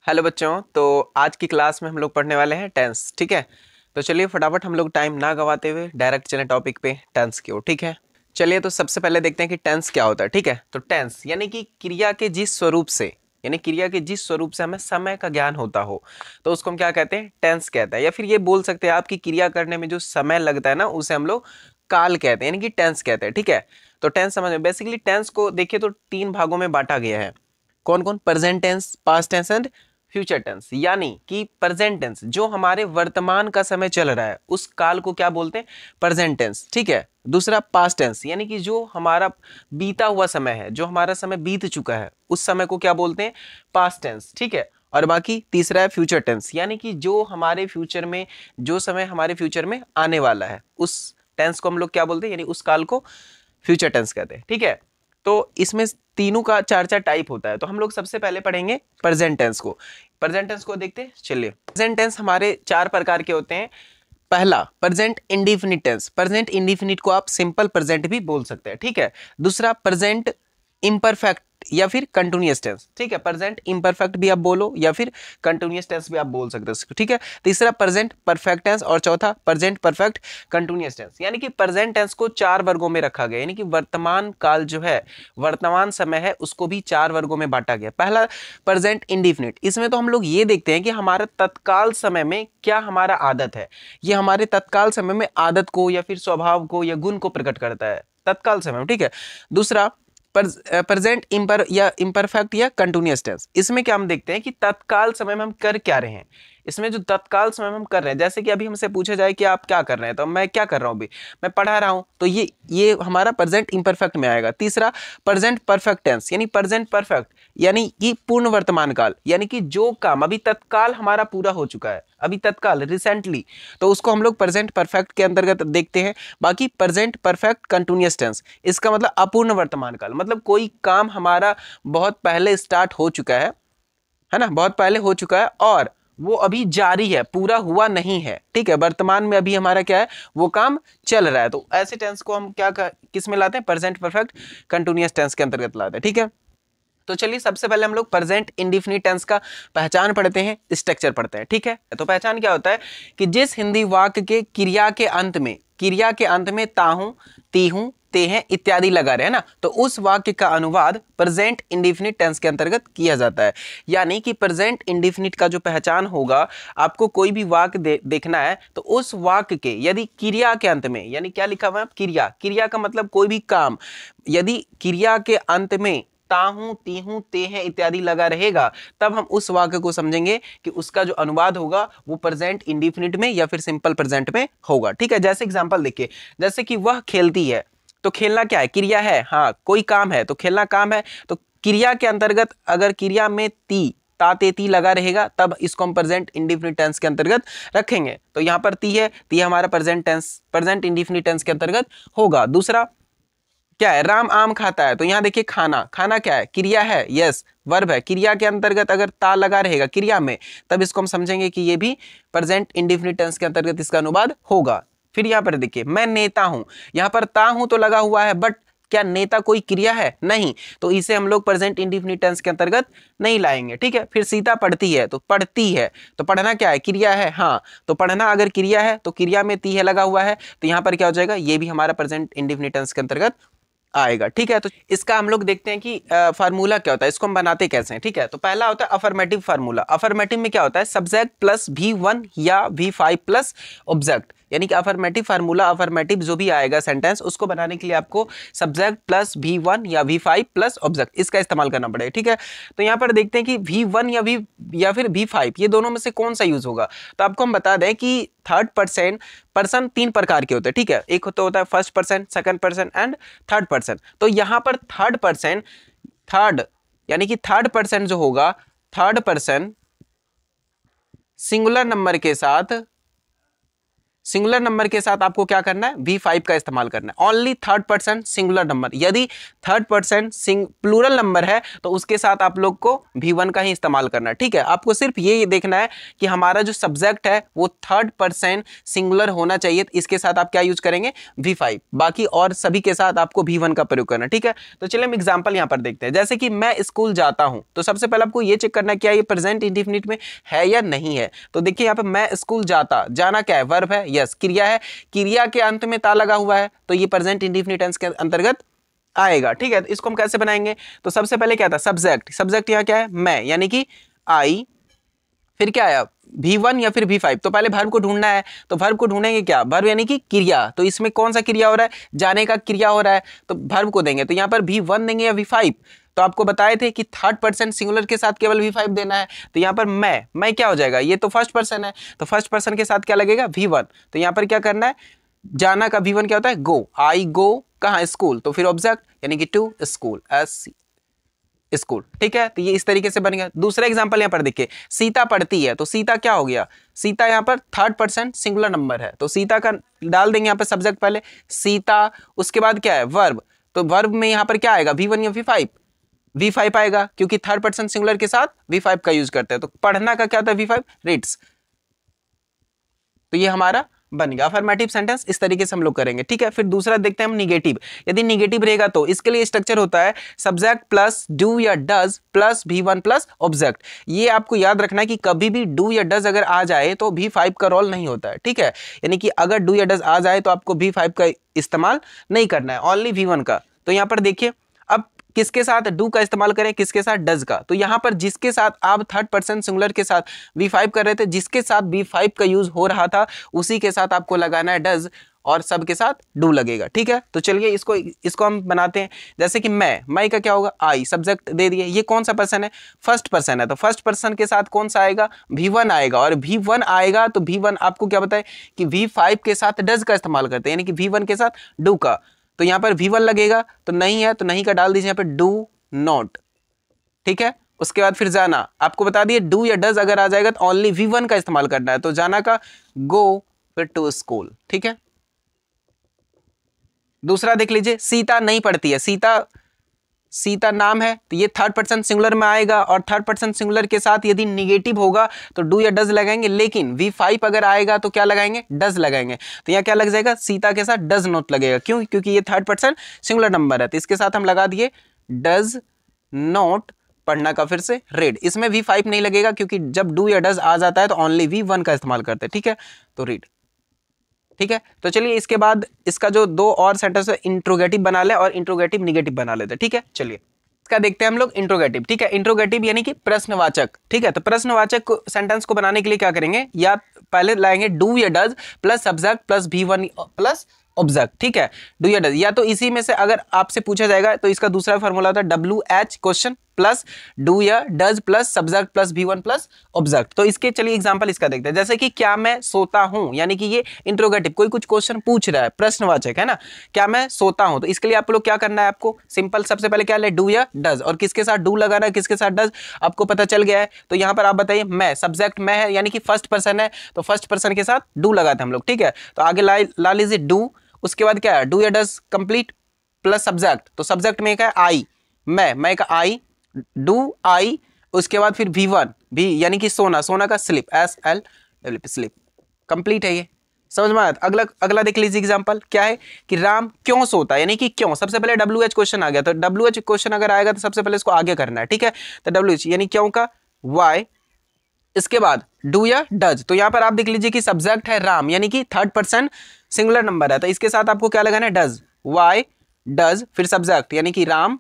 Hello बच्चों, तो आज की क्लास में हम लोग पढ़ने वाले हैं टेंस। ठीक है, तो चलिए फटाफट हम लोग टाइम ना गवाते हुए डायरेक्ट चलें टॉपिक पे, टेंस की ओर। ठीक है, चलिए तो सबसे पहले देखते हैं कि टेंस क्या होता है। ठीक है, तो टेंस यानी कि क्रिया के जिस स्वरूप से, यानी क्रिया के जिस स्वरूप से हमें समय का ज्ञान होता हो तो उसको हम क्या कहते हैं, टेंस कहते हैं। या फिर ये बोल सकते हैं आप कि क्रिया करने में जो समय लगता है ना, उसे हम लोग काल कहते हैं, यानी कि टेंस कहते हैं। ठीक है, तो टेंस समझ में, बेसिकली टेंस को देखिए तो 3 भागों में बांटा गया है। कौन कौन? Present tense, past tense and future tense. यानी कि प्रेजेंट टेंस जो हमारे वर्तमान का समय चल रहा है उस काल को क्या बोलते हैं? Present tense. ठीक है, दूसरा पास्ट टेंस यानी कि जो हमारा बीता हुआ समय है, जो हमारा समय बीत चुका है उस समय को क्या बोलते हैं? Past tense. ठीक है, और बाकी तीसरा है फ्यूचर टेंस, यानी कि जो हमारे फ्यूचर में, जो समय हमारे फ्यूचर में आने वाला है उस टेंस को हम लोग क्या बोलते हैं, यानी उस काल को फ्यूचर टेंस कहते हैं। ठीक है, तो इसमें तीनों का चार चार टाइप होता है। तो हम लोग सबसे पहले पढ़ेंगे प्रेजेंट टेंस को। प्रेजेंट टेंस को देखते हैं। चलिए, प्रेजेंट टेंस हमारे 4 प्रकार के होते हैं। पहला present indefinite tense. Present indefinite को आप सिंपल प्रेजेंट भी बोल सकते हैं। ठीक है, दूसरा प्रेजेंट इम्परफेक्ट या फिर कंटिन्यूअस टेंस। ठीक है, प्रेजेंट इम्परफेक्ट भी आप बोलो या फिर कंटिन्यूअस टेंस भी आप बोल सकते हो। ठीक है, तीसरा प्रेजेंट परफेक्ट टेंस और चौथा प्रेजेंट परफेक्ट कंटिन्यूअस टेंस। यानी कि प्रेजेंट टेंस को 4 वर्गों में रखा गया, यानी कि वर्तमान काल जो है, वर्तमान समय है, उसको भी 4 वर्गों में बांटा गया। पहला प्रेजेंट इंडिफिनिट, इसमें तो हम लोग ये देखते हैं कि हमारा तत्काल समय में क्या हमारा आदत है। ये हमारे तत्काल समय में आदत को या फिर स्वभाव को या गुण को प्रकट करता है तत्काल समय में। ठीक है, दूसरा प्रेजेंट इम्परफेक्ट या कंटिन्यूअस टेंस। इसमें क्या हम देखते हैं कि तत्काल समय में हम कर क्या रहे हैं। इसमें जो तत्काल समय में हम कर रहे हैं, जैसे कि अभी हमसे पूछा जाए कि आप क्या कर रहे हैं, तो मैं क्या कर रहा हूं, अभी मैं पढ़ा रहा हूं, तो ये हमारा प्रेजेंट इम्परफेक्ट में आएगा। तीसरा प्रेजेंट परफेक्ट टेंस, यानी प्रेजेंट परफेक्ट यानी कि पूर्ण वर्तमान काल, यानी कि जो काम अभी तत्काल हमारा पूरा हो चुका है, अभी तत्काल रिसेंटली, तो उसको हम लोग प्रेजेंट परफेक्ट के अंतर्गत देखते हैं। बाकी प्रेजेंट परफेक्ट कंटिन्यूअस टेंस, इसका मतलब अपूर्ण वर्तमान काल, मतलब कोई काम हमारा बहुत पहले स्टार्ट हो चुका है ना, बहुत पहले हो चुका है और वो अभी जारी है, पूरा हुआ नहीं है। ठीक है, वर्तमान में अभी हमारा क्या है, वो काम चल रहा है। तो ऐसे टेंस को हम किस में लाते हैं? प्रेजेंट परफेक्ट कंटिन्यूअस टेंस के अंतर्गत लाते हैं। ठीक है, तो चलिए सबसे पहले हम लोग प्रेजेंट इंडिफिनिट टेंस का पहचान पढ़ते हैं, स्ट्रक्चर पढ़ते हैं। ठीक है, तो पहचान क्या होता है कि जिस हिंदी वाक्य के क्रिया के अंत में ताहू, तीहू, ते हैं इत्यादि लगा रहे हैं ना, तो उस वाक्य का अनुवाद प्रेजेंट इंडिफिनिट टेंस के अंतर्गत किया जाता है। यानी कि प्रेजेंट इंडिफिनिट का जो पहचान होगा, आपको कोई भी वाक्य देखना है तो उस वाक्य के यदि क्रिया के अंत में, यानी क्या लिखा हुआ है, क्रिया का मतलब कोई भी काम, यदि क्रिया के अंत में ताहू, तीहू, ते हैं इत्यादि लगा रहेगा, तब हम उस वाक्य को समझेंगे कि उसका जो अनुवाद होगा वो प्रेजेंट इंडिफिनिट में या फिर सिंपल प्रेजेंट में होगा। ठीक है, जैसे एग्जांपल देखिए, जैसे कि वह खेलती है, तो खेलना क्या है? क्रिया है। हाँ, कोई काम है तो खेलना काम है, तो क्रिया के अंतर्गत अगर क्रिया में ताते ती लगा रहेगा तब इसको हम प्रेजेंट इंडिफिनिट टेंस के अंतर्गत रखेंगे। तो यहाँ पर ती है, ती हमारा प्रेजेंट इंडिफिनिट टेंस के अंतर्गत होगा। दूसरा क्या है? राम आम खाता है, तो यहां देखिए खाना क्या है? क्रिया है, यस, वर्ब है। क्रिया के अंतर्गत अगर ता लगा रहेगा क्रिया में, तब इसको हम समझेंगे कि ये भी प्रेजेंट इंडिफिनिट टेंस के अंतर्गत इसका अनुवाद होगा। फिर यहां पर देखिए, मैं नेता हूं, यहां पर ता हूं तो लगा हुआ है, बट क्या नेता कोई क्रिया है? नहीं, तो इसे हम लोग प्रेजेंट इंडिफिनिट टेंस के अंतर्गत नहीं लाएंगे। ठीक है, फिर सीता पढ़ती है, तो पढ़ती है, तो पढ़ना क्या है? क्रिया है। हाँ, तो पढ़ना अगर क्रिया है तो क्रिया में ती है लगा हुआ है, तो यहां पर क्या हो जाएगा? ये भी हमारा प्रेजेंट इंडिफिनिट टेंस के अंतर्गत आएगा। ठीक है, तो इसका हम लोग देखते हैं कि फार्मूला क्या होता है, इसको हम बनाते कैसे हैं। ठीक है, तो पहला होता है अफर्मेटिव फार्मूला। अफर्मेटिव में क्या होता है? सब्जेक्ट प्लस V1 या V5 प्लस ऑब्जेक्ट, यानी कि अफर्मेटिव फार्मूला, अफर्मेटिव जो भी आएगा सेंटेंस, उसको बनाने के लिए आपको सब्जेक्ट प्लस V1 या V5 प्लस ऑब्जेक्ट, इसका इस्तेमाल करना पड़ेगा। ठीक है, तो यहाँ पर देखते हैं कि V1 या फिर V5, ये दोनों में से कौन सा यूज होगा। तो आपको हम बता दें कि थर्ड पर्सन 3 प्रकार के होते हैं। ठीक है, एक होता है first person, second person and third person. तो यहां पर थर्ड यानी कि थर्ड पर्सन जो होगा, थर्ड पर्सन सिंगुलर नंबर के साथ सिंगुलर नंबर के साथ आपको क्या करना है, V5 का इस्तेमाल करना है। Only third person singular number, यदि थर्ड पर्सन प्लूरल नंबर है तो उसके साथ आप लोग को V1 का ही इस्तेमाल करना है, ठीक है। आपको सिर्फ ये देखना है कि हमारा जो सब्जेक्ट है वो थर्ड पर्सन सिंगुलर होना चाहिए, तो इसके साथ आप क्या यूज करेंगे, V5। बाकी और सभी के साथ आपको V1 का प्रयोग करना है, ठीक है। तो चलिए हम एग्जांपल यहां पर देखते हैं। जैसे कि मैं स्कूल जाता हूं, तो सबसे पहले आपको ये चेक करना है क्या ये प्रेजेंट इंडेफिनिट में है या नहीं है। तो देखिए यहाँ पे मैं स्कूल जाता, जाना क्या है, वर्ब है, यस क्रिया है, क्रिया के अंत में ता लगा हुआ है तो ये प्रेजेंट इंडेफिनिट टेंस के अंतर्गत आएगा, ठीक है। तो इसको हम कैसे बनाएंगे, तो सबसे पहले क्या था, सब्जेक्ट, सब्जेक्ट यहाँ क्या है, मैं, यानी कि आई, फिर क्या आया, V1 या फिर V5। तो पहले वर्ब को ढूंढना है, तो वर्ब को ढूंढेंगे क्या, वर्ब यानी कि क्रिया। तो इसमें कौन सा क्रिया हो रहा है, जाने का क्रिया हो रहा है, तो वर्ब को देंगे। तो यहाँ पर V1 देंगे या V5, तो आपको बताए थे कि थर्ड पर्सन सिंगुलर के साथ केवल V5 देना है। तो यहाँ पर मैं क्या हो जाएगा, ये तो फर्स्ट पर्सन है, तो फर्स्ट पर्सन के साथ क्या लगेगा, V1। तो यहाँ पर क्या करना है, जाना का V1 क्या होता है, गो, आई गो कहाँ, स्कूल, तो फिर ऑब्जेक्ट यानी कि टू स्कूल, एस स्कूल, ठीक है। तो ये इस तरीके से बन गया। दूसरा एग्जांपल यहाँ पर देखिए, सीता पढ़ती है, तो सीता क्या हो गया, सीता यहाँ पर थर्ड पर्सन सिंगुलर नंबर है, तो सीता का डाल देंगे यहाँ पर सब्जेक्ट पहले सीता, उसके बाद क्या है, वर्ब। तो वर्ब में यहाँ पर क्या आएगा, V1 या V5, V5 आएगा, क्योंकि थर्ड पर्सन सिंगुलर के साथ V5 का यूज करते हैं। तो पढ़ना का क्या था, V5, रीड्स। तो ये हमारा बन गया अफर्मेटिव सेंटेंस। इस तरीके से हम लोग करेंगे, ठीक है। फिर दूसरा देखते हैं हम निगेटिव। यदि निगेटिव रहेगा तो इसके लिए स्ट्रक्चर होता है सब्जेक्ट प्लस डू या does plus V1 plus object. ये आपको याद रखना है कि कभी भी डू या डज अगर आ जाए तो V5 का रोल नहीं होता है, ठीक है। यानी कि अगर डू या डज आ जाए तो आपको V5 का इस्तेमाल नहीं करना है, ओनली V1 का। तो यहाँ पर देखिए, अब किसके साथ डू का इस्तेमाल करें, किसके साथ डज का। तो यहां पर जिसके साथ आप थर्ड पर्सन सिंगुलर के साथ V5 कर रहे थे, जिसके साथ V5 का यूज हो रहा था उसी के साथ आपको लगाना है डज, और सब के साथ डू लगेगा, ठीक है। तो चलिए इसको हम बनाते हैं। जैसे कि मैं का क्या होगा, आई, सब्जेक्ट दे दिए। ये कौन सा पर्सन है, फर्स्ट पर्सन है, तो फर्स्ट पर्सन के साथ कौन सा आएगा, V1 आएगा, और V1 आएगा तो V1 आपको क्या बताए कि V5 के साथ डज का इस्तेमाल करते हैं, यानी कि V1 के साथ डू का। तो यहां पर V1 लगेगा, तो नहीं है तो नहीं का डाल दीजिए यहाँ पर डू नॉट, ठीक है। उसके बाद फिर जाना, आपको बता दिए डू या डज अगर आ जाएगा तो ओनली V1 का इस्तेमाल करना है। तो जाना का गो, फिर टू स्कूल, ठीक है। दूसरा देख लीजिए, सीता नहीं पढ़ती है, सीता नाम है, तो ये थर्ड पर्सन सिंगुलर में आएगा, और थर्ड पर्सन सिंगुलर के साथ यदि निगेटिव होगा तो डू या डज लगाएंगे, लेकिन V5 अगर आएगा तो क्या लगाएंगे, डज लगाएंगे। तो यहाँ क्या लग जाएगा, सीता के साथ डज नॉट लगेगा, क्यों, क्योंकि ये थर्ड पर्सन सिंगुलर नंबर है। तो इसके साथ हम लगा दिए डज नॉट पढ़ना का फिर से रीड। इसमें V5 नहीं लगेगा, क्योंकि जब डू या डज आ जाता है तो ओनली V1 का इस्तेमाल करते हैं, ठीक है। तो रीड, ठीक है। तो चलिए इसके बाद इसका जो दो और सेंटेंस है इंट्रोगेटिव बना ले और इंट्रोगेटिव निगेटिव बना लेते हैं, ठीक है। चलिए इसका देखते हैं हम लोग इंट्रोगेटिव, ठीक है। इंट्रोगेटिव यानी कि प्रश्नवाचक, ठीक है। तो प्रश्नवाचक सेंटेंस को बनाने के लिए क्या करेंगे, या पहले लाएंगे डू या does plus subject plus V1 plus object, ठीक है। डू या डज, या तो इसी में से अगर आपसे पूछा जाएगा तो इसका दूसरा फॉर्मूला होता है WH क्वेश्चन प्लस डू या does plus subject plus V1 plus object. तो इसके चलिए एग्जांपल इसका देखते हैं। जैसे कि क्या मैं सोता हूं, यानी कि ये इंट्रोगेटिव, कोई कुछ क्वेश्चन पूछ रहा है, प्रश्नवाचक है ना, क्या मैं सोता हूं। तो इसके लिए आप लोग क्या करना है, आपको सिंपल सबसे पहले क्या ले, डू या डज, और किसके साथ डू लगाना है, किसके साथ डज, आपको पता चल गया है। तो यहां पर आप बताइए, मैं, सब्जेक्ट मैं है, यानी कि फर्स्ट पर्सन है, तो फर्स्ट पर्सन के साथ डू लगाते हैं हम लोग, ठीक है। तो आगे ला लीजिए डू, उसके बाद क्या है, डू या डज कंप्लीट प्लस सब्जेक्ट, तो सब्जेक्ट में क्या है, आई, मैं का आई, डू आई, उसके बाद फिर V1 भी, यानी कि सोना का स्लिप, SL स्लिप, कंप्लीट है ये, समझ में आया। अगला देख लीजिए एग्जांपल, क्या है कि राम क्यों सोता है, यानी कि क्यों। सबसे पहले WH क्वेश्चन आ गया, तो WH क्वेश्चन अगर आएगा तो सबसे पहले इसको आगे करना है, ठीक है। तो WH यानी क्यों का Y, इसके बाद डू या डज। तो यहां पर आप देख लीजिए कि सब्जेक्ट है राम, यानी कि थर्ड पर्सन सिंगुलर नंबर है, तो इसके साथ आपको क्या लगाना है, डज, Y डज, फिर सब्जेक्ट यानी कि राम,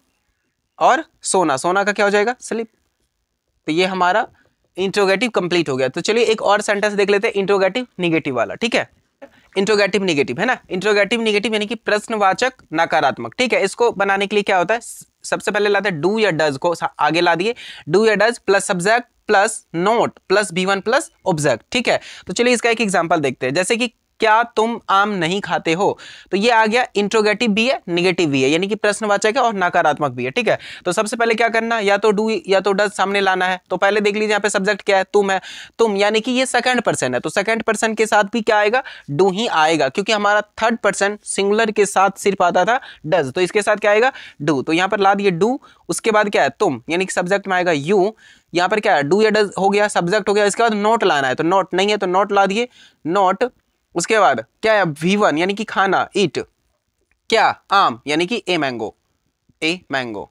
और सोना का क्या हो जाएगा, स्लिप। तो ये हमारा इंट्रोगेटिव कंप्लीट हो गया। तो चलिए एक और सेंटेंस देख लेते हैं, इंट्रोगेटिव निगेटिव वाला, ठीक है। इंट्रोगेटिव निगेटिव है ना, इंट्रोगेटिव निगेटिव यानी कि प्रश्नवाचक नकारात्मक, ठीक है। इसको बनाने के लिए क्या होता है, सबसे पहले लाते हैं डू या डज को आगे ला दिए, डू या does plus subject plus note plus V1 plus object, ठीक है। तो चलिए इसका एक एग्जांपल देखते हैं। जैसे कि क्या तुम आम नहीं खाते हो। तो ये आ गया इंट्रोगेटिव भी है, निगेटिव भी है, यानी कि प्रश्नवाचक है और नकारात्मक भी है। ठीक है, तो सबसे पहले क्या करना, या तो डू या तो डज सामने लाना है। तो पहले देख लीजिए यहाँ पे सब्जेक्ट क्या है, तुम है। तुम यानी कि ये सेकंड पर्सन है, तो सेकंड पर्सन के साथ भी क्या आएगा, डू ही आएगा, क्योंकि हमारा थर्ड पर्सन सिंगुलर के साथ सिर्फ आता था डज, तो इसके साथ क्या आएगा, डू। तो यहाँ पर ला दिए डू, उसके बाद क्या है तुम, यानी कि सब्जेक्ट में आएगा यू। यहाँ पर क्या है, डू या डज हो गया, सब्जेक्ट हो गया। इसके बाद नोट लाना है, तो नोट नहीं है तो नोट ला दिए, नोट। उसके बाद क्या है, V1 यानी कि खाना, ईट। क्या, आम, यानी कि ए मैंगो, ए मैंगो,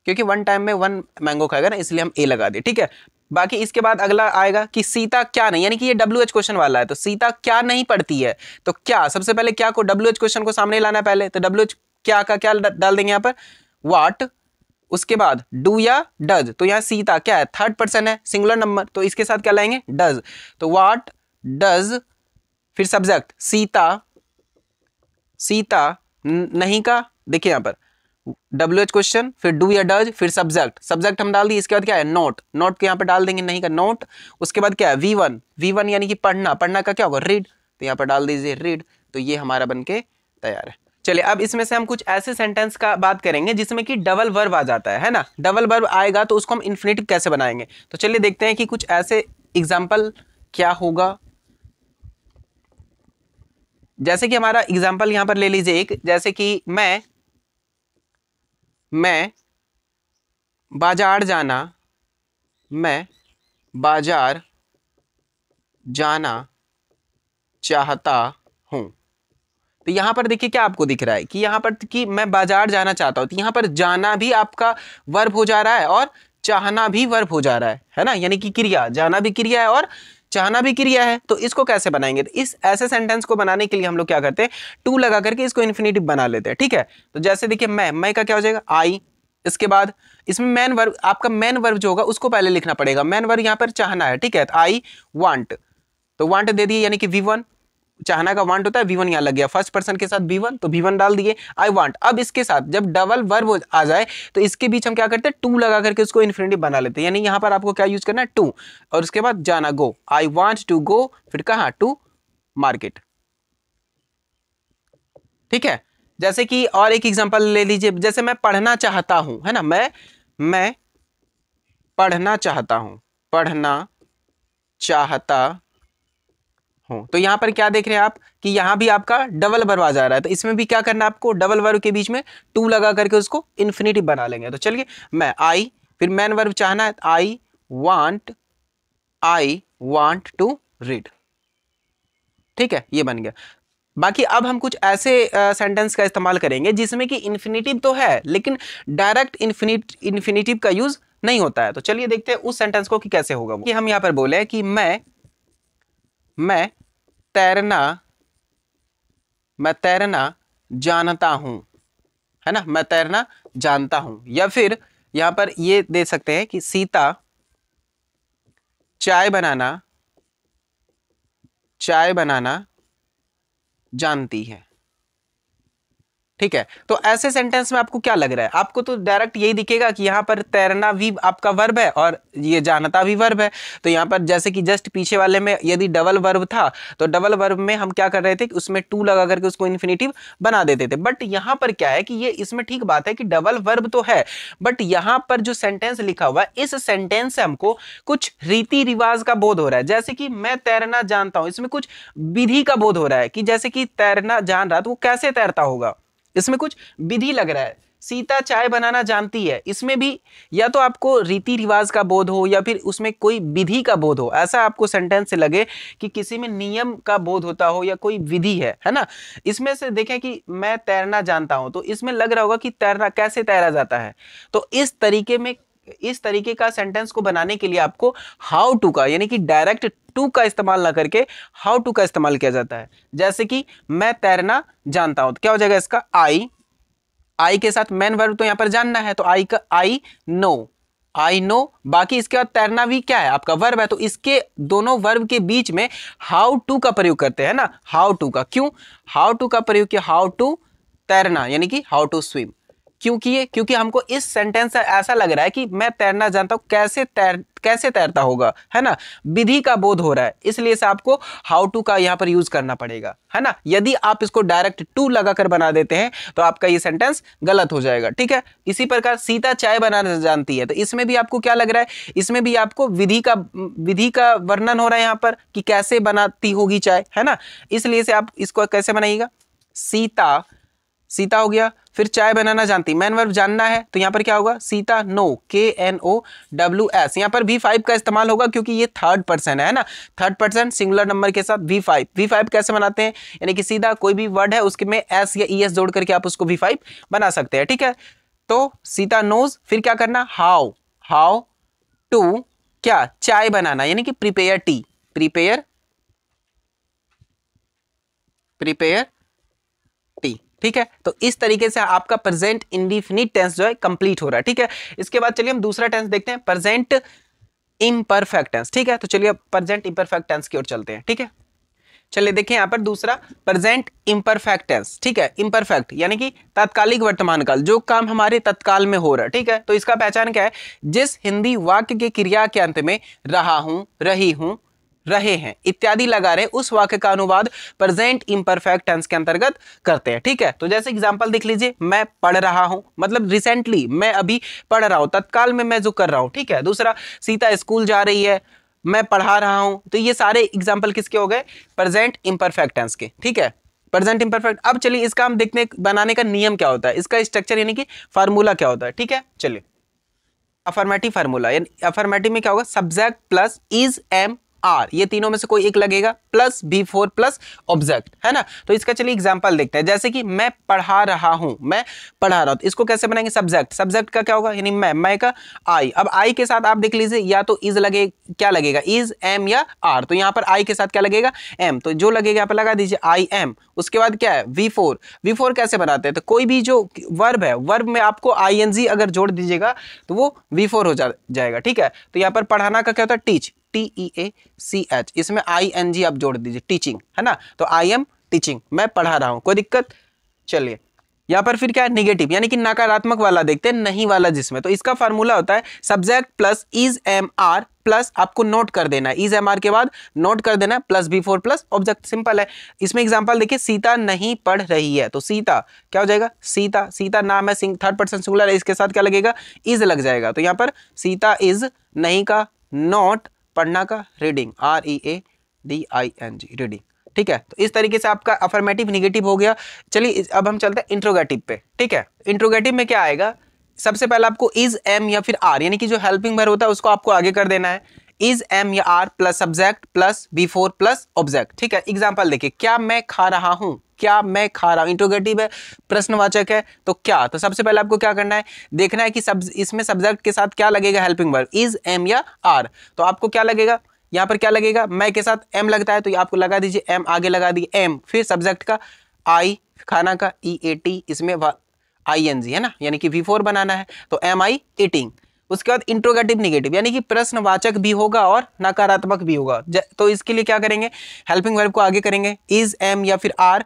क्योंकि वन टाइम में वन मैंगो खाएगा ना, इसलिए हम ए लगा दिए। ठीक है, बाकी इसके बाद अगला आएगा कि सीता क्या नहीं, यानी कि ये WH क्वेश्चन वाला है, तो सीता क्या नहीं पढ़ती है। तो क्या, सबसे पहले क्या को WH क्वेश्चन को सामने लाना है पहले, तो WH क्या का क्या डाल देंगे यहाँ पर, व्हाट। उसके बाद डू या डज, तो यहाँ सीता क्या है, थर्ड पर्सन है, सिंगुलर नंबर, तो इसके साथ क्या लाएंगे, डज। तो व्हाट डज, फिर सब्जेक्ट सीता, सीता नहीं का, देखिए यहाँ पर WH क्वेश्चन, फिर डू या डज, फिर सब्जेक्ट, सब्जेक्ट हम डाल दिए। इसके बाद क्या है, नोट, नोट के यहाँ पर डाल देंगे नहीं का नोट। उसके बाद क्या है, V1, V1 यानी कि पढ़ना, पढ़ना का क्या होगा, रीड, तो यहाँ पर डाल दीजिए रीड। तो ये हमारा बनके तैयार है। चलिए अब इसमें से हम कुछ ऐसे सेंटेंस का बात करेंगे जिसमें कि डबल वर्ब आ जाता है ना। डबल वर्ब आएगा तो उसको हम इन्फिनेटिव कैसे बनाएंगे, तो चलिए देखते हैं कि कुछ ऐसे एग्जाम्पल क्या होगा। जैसे कि हमारा एग्जाम्पल यहां पर ले लीजिए एक, जैसे कि मैं बाजार जाना, मैं बाजार जाना चाहता हूं। तो यहां पर देखिए क्या आपको दिख रहा है कि यहां पर कि मैं बाजार जाना चाहता हूं, तो यहां पर जाना भी आपका वर्ब हो जा रहा है और चाहना भी वर्ब हो जा रहा है ना, यानी कि क्रिया, जाना भी क्रिया है और चाहना भी क्रिया है। तो इसको कैसे बनाएंगे, तो इस ऐसे सेंटेंस को बनाने के लिए हम लोग क्या करते हैं, टू लगा करके इसको इन्फिनेटिव बना लेते हैं। ठीक है, तो जैसे देखिए मैं का क्या हो जाएगा, आई। इसके बाद इसमें मेन वर्ब, आपका मेन वर्ब जो होगा उसको पहले लिखना पड़ेगा। मेन वर्ब यहाँ पर चाहना है, ठीक है, तो आई वांट, तो वांट दे दिए, यानी कि V1, चाहना का वांट होता है, V1 यहाँ लग गया, फर्स्ट पर्सन के साथ V1, तो V1 डाल दिए, आई वांट। अब इसके साथ जब डबल वर्ब आ जाए तो इसके बीच हम क्या करते हैं, टू लगा करके उसको इन्फिनेटिव बना लेते हैं। यानी यहाँ पर आपको क्या यूज करना है, टू, और उसके बाद जाना, गो, आई वांट टू गो, फिर कहाँ, टू मार्केट। ठीक है, जैसे कि और एक एग्जांपल ले लीजिए, जैसे मैं पढ़ना चाहता हूं, है ना, मैं पढ़ना चाहता हूं, पढ़ना चाहता हूं। तो यहां पर क्या देख रहे हैं आप कि यहां भी आपका डबल वर्ब आ जा रहा है, तो इसमें भी क्या करना है आपको, डबल वर्ब के बीच में टू लगा करके उसको इन्फिनेटिव बना लेंगे। तो चलिए, मैं आई, फिर मेन वर्ब चाहना है, आई वांट टू रीड। ठीक है, ये बन गया। बाकी अब हम कुछ ऐसे सेंटेंस का इस्तेमाल करेंगे जिसमें कि इन्फिनेटिव तो है लेकिन डायरेक्ट इन्फिनेटिव का यूज नहीं होता है। तो चलिए देखते हैं उस सेंटेंस को कि कैसे होगा कि हम यहां पर बोले कि मैं तैरना जानता हूं, है ना, मैं तैरना जानता हूं। या फिर यहां पर ये दे सकते हैं कि सीता चाय बनाना जानती है। ठीक है, तो ऐसे सेंटेंस में आपको क्या लग रहा है, आपको तो डायरेक्ट यही दिखेगा कि यहाँ पर तैरना भी आपका वर्ब है और ये जानता भी वर्ब है। तो यहाँ पर जैसे कि जस्ट पीछे वाले में यदि डबल वर्ब था तो डबल वर्ब में हम क्या कर रहे थे कि उसमें टू लगा करके उसको इन्फिनेटिव बना देते थे। बट यहाँ पर क्या है कि ये इसमें ठीक बात है कि डबल वर्ब तो है, बट यहाँ पर जो सेंटेंस लिखा हुआ है इस सेंटेंस से हमको कुछ रीति रिवाज का बोध हो रहा है। जैसे कि मैं तैरना जानता हूं, इसमें कुछ विधि का बोध हो रहा है कि जैसे कि तैरना जान रहा तो वो कैसे तैरता होगा, इसमें कुछ विधि लग रहा है। सीता चाय बनाना जानती है, इसमें भी या तो आपको रीति रिवाज का बोध हो या फिर उसमें कोई विधि का बोध हो, ऐसा आपको सेंटेंस से लगे कि किसी में नियम का बोध होता हो या कोई विधि है ना। इसमें से देखें कि मैं तैरना जानता हूं, तो इसमें लग रहा होगा कि तैरना कैसे तैरा जाता है। तो इस तरीके का सेंटेंस को बनाने के लिए आपको हाउ टू का, यानी कि डायरेक्ट टू का इस्तेमाल ना करके हाउ टू का इस्तेमाल किया जाता है। जैसे कि मैं तैरना जानता हूं, तो क्या हो जाएगा इसका, आई के साथ मेन वर्ब तो यहां पर जानना है, तो आई का आई नो। बाकी इसके बाद तैरना भी क्या है आपका वर्ब है, तो इसके दोनों वर्ब के बीच में हाउ टू का प्रयोग करते हैं ना, हाउ टू का। क्यों हाउ टू का प्रयोग किया, हाउ टू तैरना, यानी कि हाउ टू स्विम। क्यों किए? क्योंकि हमको इस सेंटेंस से ऐसा लग रहा है कि मैं तैरना जानता हूं, कैसे तैरता होगा, है ना, विधि का बोध हो रहा है, इसलिए से आपको हाउ टू का यहां पर यूज करना पड़ेगा, है ना। यदि आप इसको डायरेक्ट टू लगाकर बना देते हैं तो आपका ये सेंटेंस गलत हो जाएगा, ठीक है। इसी प्रकार सीता चाय बनाना जानती है, तो इसमें भी आपको क्या लग रहा है, इसमें भी आपको विधि का वर्णन हो रहा है यहां पर कि कैसे बनाती होगी चाय, है ना। इसलिए से आप इसको कैसे बनाइएगा, सीता हो गया, फिर चाय बनाना जानती, मेन वर्ब जानना है, तो यहां पर क्या होगा, सीता नो, KNOWS, यहां पर V5 का इस्तेमाल होगा क्योंकि ये थर्ड पर्सन है ना, थर्ड पर्सन सिंगुलर नंबर के साथ V5 कैसे बनाते हैं, यानी कि सीधा कोई भी वर्ड है उसके में S या ES जोड़ करके आप उसको V5 बना सकते हैं, ठीक है। तो सीता नोज, फिर क्या करना, हाउ टू क्या, चाय बनाना, यानी कि प्रिपेयर टी, ठीक है। तो इस तरीके से आपका प्रेजेंट इंडिफिनिट टेंस जो है कंप्लीट हो रहा है, ठीक है। इसके बाद चलिए हम दूसरा टेंस देखते हैं, प्रेजेंट इम्परफेक्ट टेंस, ठीक है। तो चलिए अब प्रेजेंट इम्परफेक्ट टेंस की ओर चलते हैं, ठीक है। चलिए देखिए यहां पर दूसरा प्रेजेंट इम्परफेक्ट टेंस, ठीक है। इम्परफेक्ट यानी कि तात्कालिक वर्तमान काल, जो काम हमारे तत्काल में हो रहा है, ठीक है। तो इसका पहचान क्या है, जिस हिंदी वाक्य के क्रिया के अंत में रहा हूं, रही हूं, रहे हैं इत्यादि लगा रहे, उस वाक्य का अनुवाद प्रेजेंट इम्परफेक्ट टेंस के अंतर्गत करते हैं, ठीक है। तो जैसे एग्जांपल देख लीजिए, मैं पढ़ रहा हूं, मतलब रिसेंटली, मैं अभी पढ़ रहा हूं, तत्काल में मैं जो कर रहा हूं, ठीक है। दूसरा, सीता स्कूल जा रही है, मैं पढ़ा रहा हूं, तो ये सारे एग्जांपल किसके हो गए, प्रेजेंट इम्परफेक्ट टेंस के, ठीक है, प्रेजेंट इम्परफेक्ट। अब चलिए इसका हम देखने, बनाने का नियम क्या होता है, इसका स्ट्रक्चर यानी कि फार्मूला क्या होता है, ठीक है। चलिए अफर्मेटिव फार्मूला, यानी अफर्मेटिव में क्या होगा, subject plus is, am, are, ये तीनों में से कोई एक लगेगा, प्लस B4 प्लस ऑब्जेक्ट, है ना। तो इसका चलिए एग्जांपल देखते हैं, जैसे कि मैं पढ़ा रहा हूं, तो इसको कैसे बनाएंगे, सब्जेक्ट का क्या होगा, यानी मैं का आई। अब आई के साथ आप देख लीजिए, या तो इज लगे, क्या लगेगा, इज, एम या आर, तो यहां पर आई के साथ क्या लगेगा, एम, तो जो लगेगा यहां पर लगा दीजिए आई एम। उसके बाद क्या है, V4 कैसे बनाते हैं, तो कोई भी जो वर्ब है, वर्ब में आपको ING अगर जोड़ दीजिएगा तो वो V4 हो जाएगा, ठीक है। तो यहां पर पढ़ाना का क्या होता है, टीच, TEACH, इसमें ING आप जोड़ दीजिए, टीचिंग, है ना। तो आई एम टीचिंग, मैं पढ़ा रहा हूं, कोई दिक्कत। चलिए यहां पर फिर क्या है, निगेटिव यानी कि नकारात्मक वाला देखते हैं, नहीं वाला जिसमें, तो इसका फार्मूला होता है subject plus is, am, are, plus आपको नोट कर देना है, इज, एम, आर के बाद नोट कर देना है, plus B4 plus object, simple है। इसमें एग्जांपल देखिए, सीता नहीं पढ़ रही है, तो सीता क्या हो जाएगा, सीता नाम है, थर्ड पर्सन सिंगुलर है, इसके साथ क्या लगेगा, इज लग जाएगा, तो यहां पर सीता इज, नहीं का नोट, पढ़ना का रीडिंग, READING, रीडिंग, ठीक है। तो इस तरीके से आपका अफर्मेटिव निगेटिव हो गया। चलिए अब हम चलते हैं इंट्रोगेटिव पे, ठीक है। इंट्रोगेटिव में क्या आएगा, सबसे पहले आपको इज, एम या फिर आर, यानी कि जो हेल्पिंग वर्ब होता है उसको आपको आगे कर देना है, इज, एम या are plus subject plus B4 plus object, ठीक है। एग्जांपल देखिए, क्या मैं खा रहा हूं, इंट्रोगेटिव है, प्रश्नवाचक है, तो क्या, तो सबसे पहले आपको क्या करना है, देखना है कि इसमें सब्जेक्ट के साथ क्या लगेगा, हेल्पिंग वर्ब, इज, एम या आर। तो आपको क्या लगेगा, यहां पर क्या लगेगा, मैं के साथ एम लगता है, तो आपको लगा दीजिए एम, आगे लगा दीजिए एम, फिर सब्जेक्ट का आई, खाना का EAT, इसमें ING, है ना, यानी कि V4 बनाना है, तो MI ईटिंग। उसके बाद इंट्रोगेटिव निगेटिव, यानी कि प्रश्नवाचक भी होगा और नकारात्मक भी होगा, तो इसके लिए क्या करेंगे, हेल्पिंग वर्ब को आगे करेंगे, इज, एम या फिर आर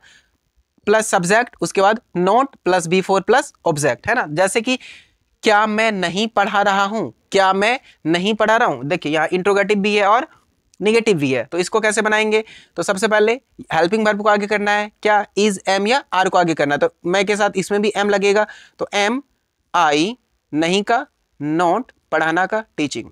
प्लस सब्जेक्ट, उसके बाद note plus B4 plus object, है ना। जैसे कि क्या मैं नहीं पढ़ा रहा हूं, देखिए यहाँ इंट्रोगेटिव भी है और निगेटिव भी है, तो इसको कैसे बनाएंगे, तो सबसे पहले हेल्पिंग वर्ब को आगे करना है, क्या, इज, एम या आर को आगे करना है, तो मैं के साथ इसमें भी एम लगेगा, तो MI, नहीं का नोट, पढ़ाना का टीचिंग,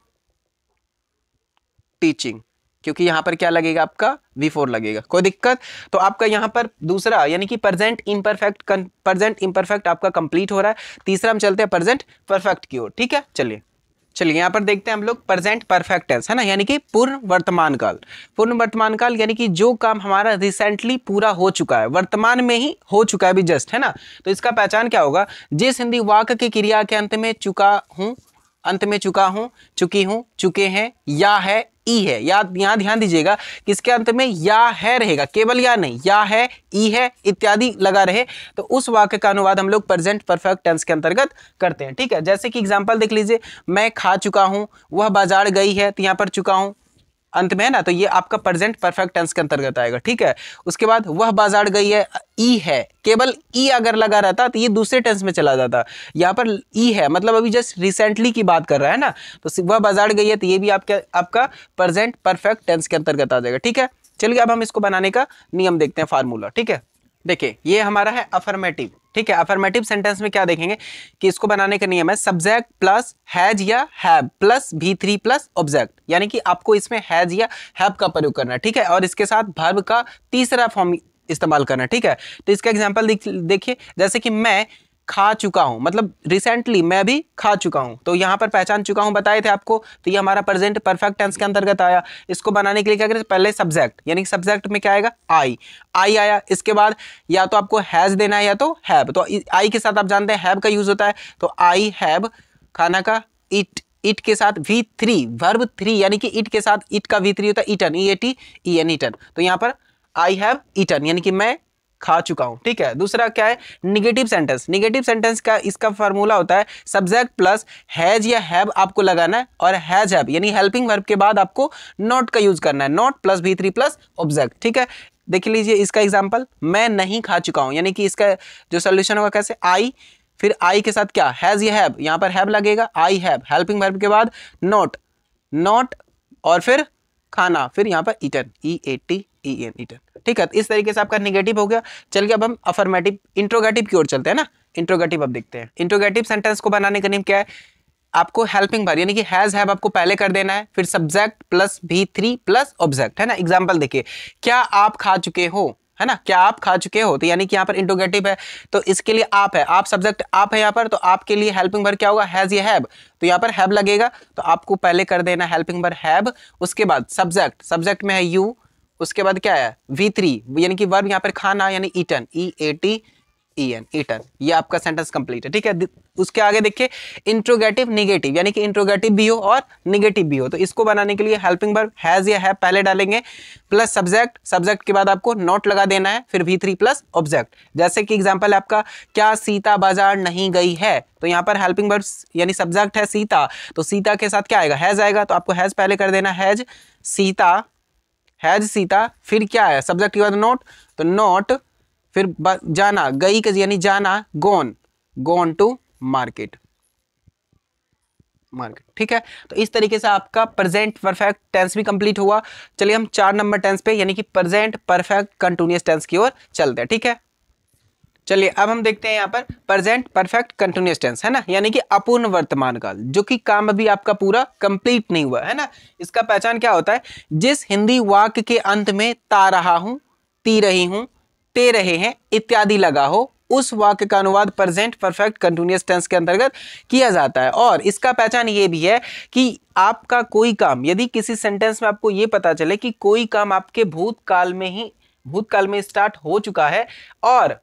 क्योंकि यहां पर क्या लगेगा, आपका V4 लगेगा, कोई दिक्कत। तो आपका यहां पर दूसरा यानी कि प्रेजेंट इम्परफेक्ट आपका कंप्लीट हो रहा है। तीसरा हम चलते हैं प्रेजेंट परफेक्ट की ओर, ठीक है। चलिए यहां पर देखते हैं हम लोग प्रेजेंट परफेक्ट टेंस, है ना, यानी कि पूर्ण वर्तमान काल, यानी कि जो काम हमारा रिसेंटली पूरा हो चुका है, वर्तमान में ही हो चुका है अभी जस्ट, है ना। तो इसका पहचान क्या होगा, जिस हिंदी वाक्य की क्रिया के अंत में चुका हूं, चुकी हूं, चुके हैं, या है, ई है, यहां ध्यान दीजिएगा किसके अंत में या है रहेगा, केवल या नहीं, या है, ई है इत्यादि लगा रहे, तो उस वाक्य का अनुवाद हम लोग प्रेजेंट परफेक्ट टेंस के अंतर्गत करते हैं, ठीक है। जैसे कि एग्जांपल देख लीजिए, मैं खा चुका हूं, वह बाजार गई है, तो यहां पर चुका हूं अंत में है ना, तो ये आपका प्रेजेंट परफेक्ट टेंस के अंतर्गत आएगा, ठीक है। उसके बाद वह बाजार गई है, ई है, केवल ई अगर लगा रहता तो ये दूसरे टेंस में चला जाता। यहाँ पर ई है मतलब अभी जस्ट रिसेंटली की बात कर रहा है ना, तो वह बाजार गई है तो ये भी आपका प्रेजेंट परफेक्ट टेंस के अंतर्गत आ जाएगा, ठीक है। चलिए अब हम इसको बनाने का नियम देखते हैं, फार्मूला, ठीक है। देखिए ये हमारा है अफर्मेटिव, ठीक है। अफर्मेटिव सेंटेंस में क्या देखेंगे कि इसको बनाने का नियम है सब्जेक्ट प्लस हैज या have plus V3 plus object, यानी कि आपको इसमें हैज या हैव का प्रयोग करना है, ठीक है। और इसके साथ वर्ब का तीसरा फॉर्म इस्तेमाल करना है, ठीक है। तो इसका एग्जांपल देखिए, जैसे कि मैं खा चुका हूं, मतलब रिसेंटली मैं भी खा चुका हूं, तो यहां पर पहचान चुका हूं बताए थे आपको, तो ये हमारा प्रेजेंट परफेक्ट टेंस के अंतर्गत आया। इसको बनाने के लिए क्या करें, पहले सब्जेक्ट, यानी सब्जेक्ट में क्या आएगा, आई आया। इसके बाद या तो आपको हैज देना है या तो हैव, तो आई के साथ आप जानते हैं हैव का यूज होता है, तो आई हैव खाना का, इट के साथ V3 वर्ब 3, यानी कि इट के साथ इट का V3 होता है ईटन, EAT ईटन, तो यहां पर आई हैव ईटन यानी कि मैं खा चुका हूं, ठीक है। दूसरा क्या है, निगेटिव सेंटेंस। निगेटिव सेंटेंस का इसका फार्मूला होता है सब्जेक्ट प्लस हैज या हैव आपको लगाना है, और हैज हैव यानी हेल्पिंग वर्ब के बाद आपको नॉट का यूज करना है, not plus V3 plus object, ठीक है। देख लीजिए इसका एग्जांपल, मैं नहीं खा चुका हूं, यानी कि इसका जो सोल्यूशन होगा कैसे, आई, फिर आई के साथ क्या, हैज या हैव, यहां पर हैव लगेगा, आई हैव हेल्पिंग वर्ब के बाद नॉट और फिर खाना, फिर यहां पर ईटन, EAT ईटन, ठीक है। इस तरीके से आपका निगेटिव हो गया। चलिए अब हम अफर्मेटिव इंट्रोगेटिव की ओर चलते हैं ना। इंट्रोगेटिव अब देखते हैं। इंट्रोगेटिव सेंटेंस को बनाने का नियम क्या है, आपको हेल्पिंग वर्ब यानी कि हैज हैव आपको पहले कर देना है, फिर subject plus V3 plus object, है ना। एग्जांपल देखिए, क्या आप खा चुके हो, है ना, क्या आप खा चुके हो, तो यानी कि यहाँ पर इंट्रोगेटिव है, तो इसके लिए आप है, आप सब्जेक्ट आप है यहाँ पर, तो आपके लिए हेल्पिंग वर्ब क्या होगा, हैज या हैव, तो यहाँ पर हैव लगेगा, तो आपको पहले कर देना हेल्पिंग वर्ब हैव, उसके बाद सब्जेक्ट में है यू, उसके बाद क्या है V3 यानी कि वर्ब यहाँ पर खाना यानी ईटन, EAT ईटन, ये आपका सेंटेंस कंप्लीट है, ठीक है। उसके आगे देखिए इंट्रोगेटिव निगेटिव, यानी कि इंट्रोगेटिव भी हो और निगेटिव भी हो, तो इसको बनाने के लिए हेल्पिंग वर्ब हैज या हैव पहले डालेंगे, प्लस सब्जेक्ट के बाद आपको नॉट लगा देना है, फिर V3 प्लस ऑब्जेक्ट। जैसे कि एग्जांपल है आपका, क्या सीता बाजार नहीं गई है, तो यहाँ पर हेल्पिंग वर्ब यानी सब्जेक्ट है सीता, तो सीता के साथ क्या आएगा, हैज आएगा, तो आपको हैज पहले कर देना, हैज सीता, फिर क्या है सब्जेक्ट के बाद नॉट, तो नॉट, फिर जाना, गई का यानी जाना, गोन टू मार्केट, ठीक है। तो इस तरीके से आपका प्रेजेंट परफेक्ट टेंस भी कंप्लीट हुआ। चलिए हम 4 नंबर टेंस पे यानी कि प्रेजेंट परफेक्ट कंटिन्यूअस टेंस की ओर चलते हैं, ठीक है। चलिए अब हम देखते हैं यहाँ पर प्रेजेंट परफेक्ट कंटिन्यूअस टेंस, है ना, यानी कि अपूर्ण वर्तमान काल, जो कि काम अभी आपका पूरा कंप्लीट नहीं हुआ है ना। इसका पहचान क्या होता है, जिस हिंदी वाक्य के अंत में ता रहा हूं, ती रही हूं, ते रहे हैं इत्यादि लगा हो, उस वाक्य का अनुवाद प्रेजेंट परफेक्ट कंटिन्यूअस टेंस के अंतर्गत किया जाता है। और इसका पहचान ये भी है कि आपका कोई काम, यदि किसी सेंटेंस में आपको ये पता चले कि कोई काम आपके भूतकाल में स्टार्ट हो चुका है, और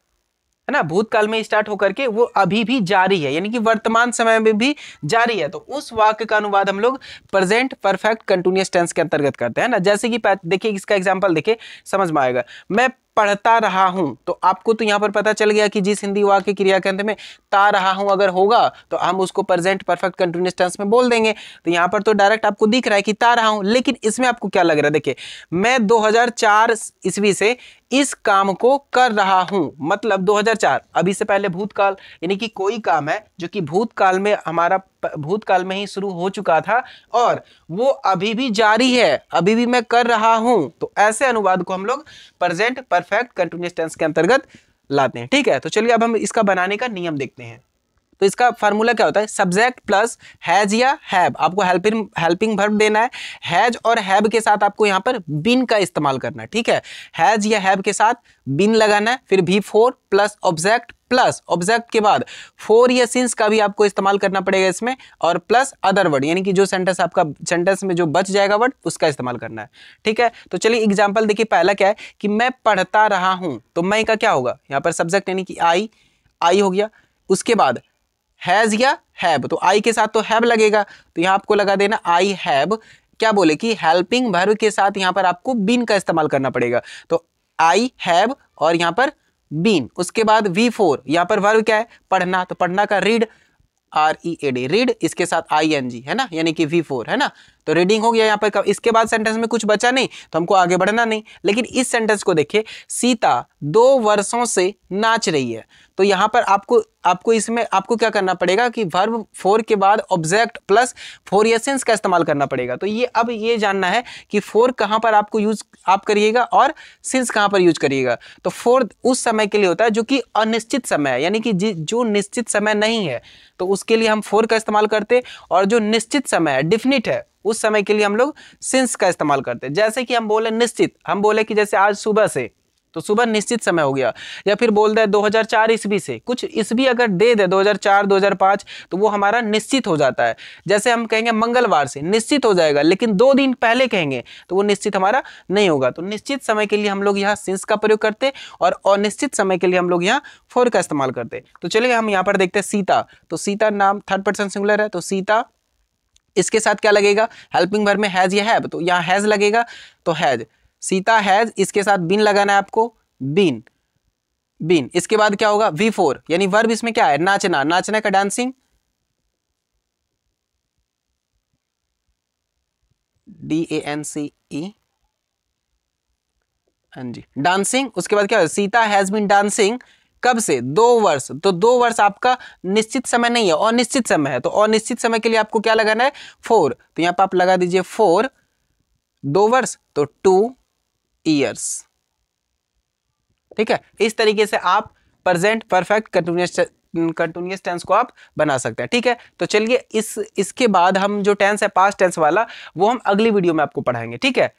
है ना, भूतकाल में स्टार्ट होकर के वो अभी भी जारी है, यानी कि वर्तमान समय में भी जारी है, तो उस वाक्य का अनुवाद हम लोग प्रेजेंट परफेक्ट कंटिन्यूअस टेंस के अंतर्गत करते हैं ना। जैसे कि देखिए इसका एग्जांपल देखिए, समझ में आएगा, मैं पढ़ता रहा हूं, तो आपको तो यहां पर पता चल गया कि जिस हिंदी वाक्य क्रिया के अंत में ता रहा हूं अगर होगा तो हम उसको प्रेजेंट परफेक्ट कंटिन्यूअस टेंस में बोल देंगे। तो यहां पर तो डायरेक्ट आपको दिख रहा है कि ता रहा हूं, लेकिन इसमें आपको क्या लग रहा है, देखिए मैं 2004 ईस्वी से इस काम को कर रहा हूं, मतलब 2004 अभी से पहले भूतकाल, यानी कि कोई काम है जो कि भूतकाल में ही शुरू हो चुका था और वो अभी भी जारी है, अभी भी मैं कर रहा हूं, तो ऐसे अनुवाद को हम लोग प्रेजेंट परफेक्ट कंटिन्यूअस टेंस के अंतर्गत लाते हैं, ठीक है। तो चलिए अब हम इसका बनाने का नियम देखते हैं। तो इसका फार्मूला क्या होता है, सब्जेक्ट प्लस हैज या हैव, आपको हेल्पिंग वर्ब देना है, हैज और हैव के साथ आपको यहाँ पर बीन का इस्तेमाल करना है, ठीक है। हैज या हैव के साथ बीन लगाना है, फिर V4 प्लस ऑब्जेक्ट के बाद फोर या सिंस का भी आपको इस्तेमाल करना पड़ेगा इसमें, और प्लस अदर वर्ड, यानी कि जो सेंटेंस में जो बच जाएगा वर्ड उसका इस्तेमाल करना है, ठीक है। तो चलिए एग्जाम्पल देखिए, पहला क्या है कि मैं पढ़ता रहा हूं, तो मैं का क्या होगा, यहाँ पर सब्जेक्ट यानी कि आई हो गया, उसके बाद हैज या हैव, तो आई के साथ तो हैव लगेगा, तो यहां आपको लगा देना आई हैव, क्या बोले कि हेल्पिंग वर्ब के साथ यहां पर आपको बीन का इस्तेमाल करना पड़ेगा, तो आई हैव और यहां पर बीन। उसके बाद V4 यहां पर वर्ब क्या है, पढ़ना, तो पढ़ना का रीड, READ रीड, इसके साथ ING है ना, यानी कि V4 है ना, तो रीडिंग हो गया यहाँ पर। इसके बाद सेंटेंस में कुछ बचा नहीं तो हमको आगे बढ़ना नहीं। लेकिन इस सेंटेंस को देखिए, सीता 2 वर्षों से नाच रही है। तो यहाँ पर आपको इसमें आपको क्या करना पड़ेगा कि वर्ब फोर के बाद ऑब्जेक्ट प्लस फोर या सिंस का इस्तेमाल करना पड़ेगा। तो ये अब ये जानना है कि फोर कहाँ पर आपको यूज आप करिएगा और सिंस कहाँ पर यूज करिएगा। तो फोर उस समय के लिए होता है जो कि अनिश्चित समय है, यानी कि जो निश्चित समय नहीं है तो उसके लिए हम फोर का इस्तेमाल करते, और जो निश्चित समय है, डिफिनिट है, उस समय के लिए हम लोग सिंस का इस्तेमाल करते। जैसे कि हम बोले निश्चित, हम बोले कि जैसे आज सुबह से, तो सुबह निश्चित समय हो गया। या फिर बोल दे 2004 ईस्वी से, कुछ ईस्वी अगर दे दे 2004 2005 तो वो हमारा निश्चित हो जाता है। जैसे हम कहेंगे मंगलवार से, निश्चित हो जाएगा, लेकिन 2 दिन पहले कहेंगे तो वो निश्चित हमारा नहीं होगा। तो निश्चित समय के लिए हम लोग यहाँ सिंस का प्रयोग करते और अनिश्चित समय के लिए हम लोग यहाँ फोर का इस्तेमाल करते। तो चलिए हम यहाँ पर देखते हैं सीता। तो सीता नाम थर्ड पर्सन सिंगुलर है, तो सीता, इसके साथ क्या लगेगा, हेल्पिंग वर्ब में हैज या हैव, तो यहाँ हैज लगेगा, तो हैज, सीता हैज, इसके साथ बीन लगाना है आपको, बीन, बीन। इसके बाद क्या होगा, V4, यानी वर्ब इसमें क्या है, नाचना, नाचना का डांसिंग, DANCE, हाँ जी, डांसिंग। उसके बाद क्या है, सीता हैज बीन डांसिंग, कब से, 2 वर्ष। तो 2 वर्ष आपका निश्चित समय नहीं है, अनिश्चित समय है। तो अनिश्चित समय के लिए आपको क्या लगाना है, 4। तो यहाँ पर आप लगा दीजिए 4, 2 वर्ष, तो 2 ईयर्स। ठीक है, इस तरीके से आप प्रेजेंट परफेक्ट कंटिन्यूअस टेंस को आप बना सकते हैं। ठीक है, तो चलिए इसके बाद हम जो टेंस है पास्ट टेंस वाला, वो हम अगली वीडियो में आपको पढ़ाएंगे। ठीक है।